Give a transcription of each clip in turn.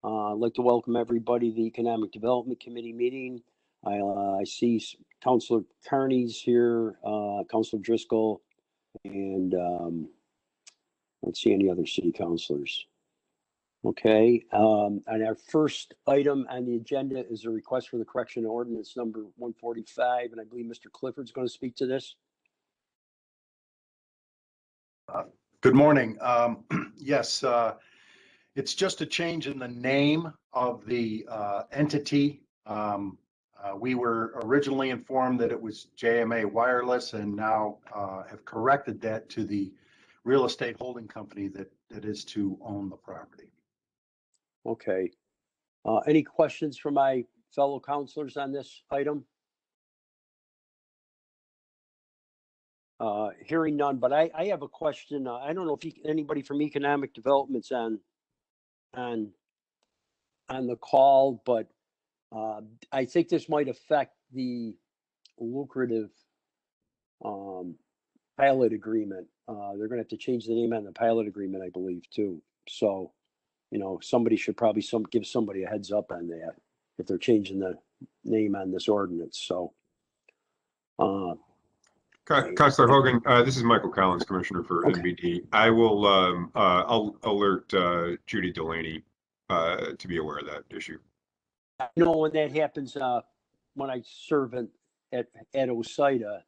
I'd like to welcome everybody to the Economic Development Committee meeting. I see Councilor Carney's here, Councilor Driscoll, and I don't see any other city councilors. Okay, and our first item on the agenda is a request for the correction of ordinance number 145, and I believe Mr. Clifford's going to speak to this. Good morning. Yes, it's just a change in the name of the entity. We were originally informed that it was JMA Wireless, and now have corrected that to the real estate holding company that is to own the property. Okay. Any questions from my fellow councilors on this item? Hearing none, but I have a question. I don't know if anybody from Economic Development's on the call, but I think this might affect the lucrative pilot agreement. They're going to have to change the name on the pilot agreement, I believe, too. So, you know, somebody should probably give somebody a heads up on that if they're changing the name on this ordinance. So, Councilor Hogan, this is Michael Collins, Commissioner for NBD. I will, I'll alert Judy Delaney to be aware of that issue. You know, when that happens, when I serve at OSIDA,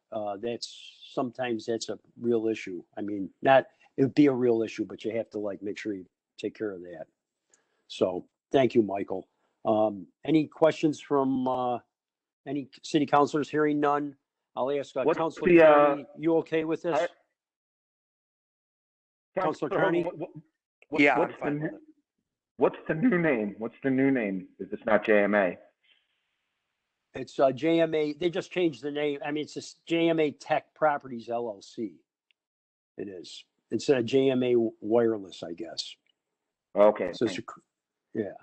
sometimes that's a real issue. I mean, it would be a real issue, but you have to make sure you take care of that. So thank you, Michael. Any questions from any city councilors? Hearing none, I'll ask Councilor Carney, you okay with this? Councilor Carney? Yeah, I'm fine with it. What's the new name? What's the new name? If it's not JMA? It's JMA. They just changed the name. I mean, it's just JMA Tech Properties LLC. It is instead of JMA Wireless, I guess. Okay. So yeah.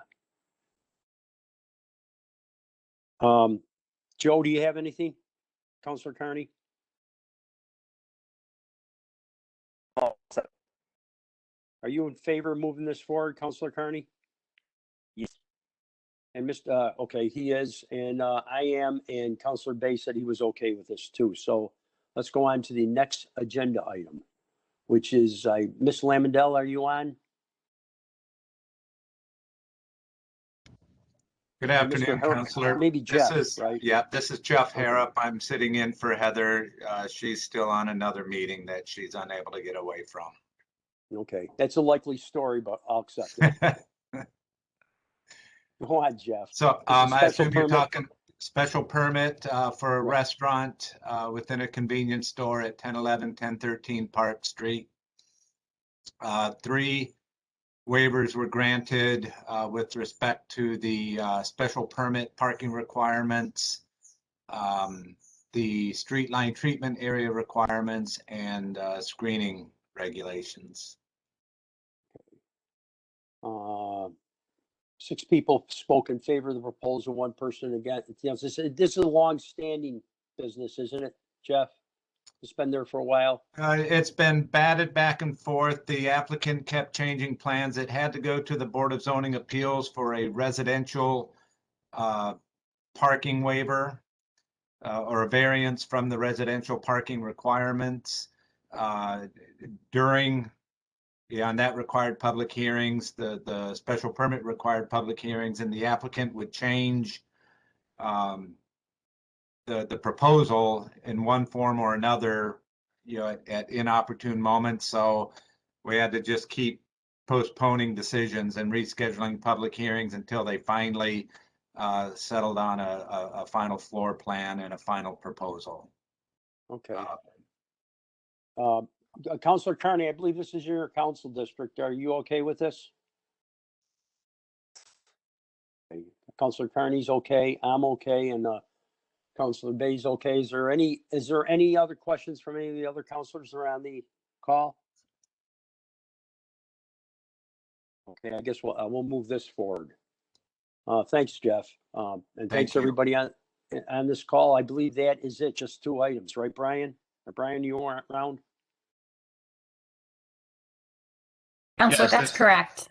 Joe, do you have anything? Councilor Carney? Are you in favor of moving this forward, Councilor Carney? Yes. And Mr. Okay, he is, and I am, and Councilor Bay said he was okay with this too. So let's go on to the next agenda item, which is Miss Lamandel, are you on? Good afternoon, Councilor. Maybe Jeff, right? Yeah, this is Jeff Harrop. I'm sitting in for Heather. She's still on another meeting that she's unable to get away from. Okay, that's a likely story, but I'll accept it. Go on, Jeff. So I assume you're talking special permit for a restaurant within a convenience store at 1011, 1013 Park Street. 3 waivers were granted with respect to the special permit parking requirements, the street line treatment area requirements, and screening regulations. 6 people spoke in favor of the proposal, 1 person against. This is a long-standing business, isn't it, Jeff? It's been there for a while. It's been batted back and forth. The applicant kept changing plans. It had to go to the Board of Zoning Appeals for a residential parking waiver or a variance from the residential parking requirements. On that required public hearings, the special permit required public hearings, and the applicant would change the proposal in one form or another, at inopportune moments. So we had to just keep postponing decisions and rescheduling public hearings until they finally settled on a final floor plan and a final proposal. Okay. Councilor Carney, I believe this is your council district. Are you okay with this? Okay. Councilor Carney's okay. I'm okay, and Councilor Bay's okay. Is there any other questions from any of the other councilors around the call? Okay, I guess we'll move this forward. Thanks, Jeff, and thanks everybody on this call. I believe that is it. Just 2 items, right, Brian? Brian, you weren't around? Councilor, yes, that's correct.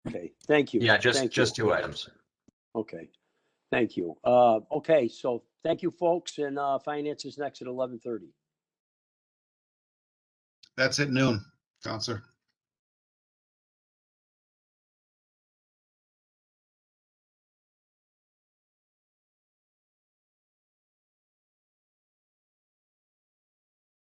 Okay, thank you. Yeah, Thank just you. 2 items. Okay, thank you. Okay, so thank you, folks, and finance is next at 11:30. That's at noon, Counselor.